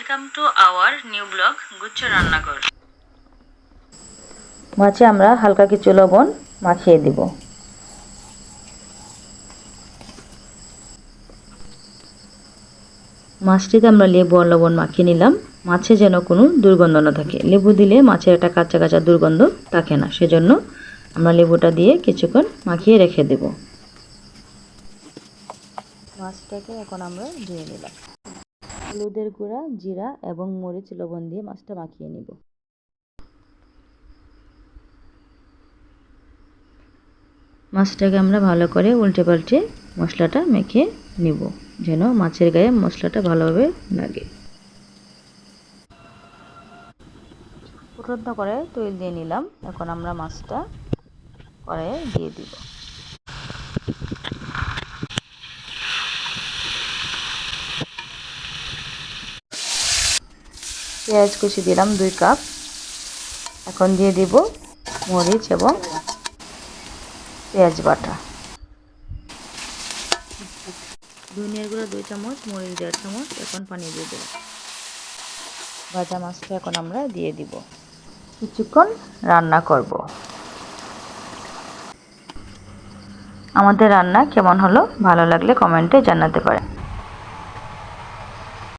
Welcome to our new blog গুচ্ছ রান্নাঘর। মাছে আমরা হালকা কিছু লবণ মাখিয়ে দিব। মাছটিতে আমরা লেবু আর লবণ মাখিয়ে নিলাম, মাছে যেন কোনো দুর্গন্ধ না থাকে। লেবু দিলে মাছের একটা কাঁচা কাঁচা দুর্গন্ধ থাকে না, সেজন্য আমরা লেবুটা দিয়ে কিছুক্ষণ মাখিয়ে রেখে দেব। মাছটাকে এখন আমরা ধুয়ে নিলাম। হলুদের গুঁড়া, জিরা এবং মরিচ লবণ দিয়ে মাছটা মাখিয়ে নিব। মাছটাকে আমরা ভালো করে উল্টে পাল্টে মশলাটা মেখে নিব, যেন মাছের গায়ে মশলাটা ভালোভাবে লাগে। ফুটন্ত করে তেল দিয়ে নিলাম। এখন আমরা মাছটা কড়াইয়ে দিয়ে দিব। পেঁয়াজ কুচি দিলাম 2 কাপ। এখন দিয়ে দিব মরিচ এবং পেঁয়াজ বাটা। ধনিয়ার গুঁড়ো 2 চামচ, মরিচ 1.5 চামচ। এখন পানি দিয়ে দেব। ভাজা মাছটা এখন আমরা দিয়ে দিব। কিছুক্ষণ রান্না করব। আমাদের রান্না কেমন হলো ভালো লাগলে কমেন্টে জানাতে পারেন।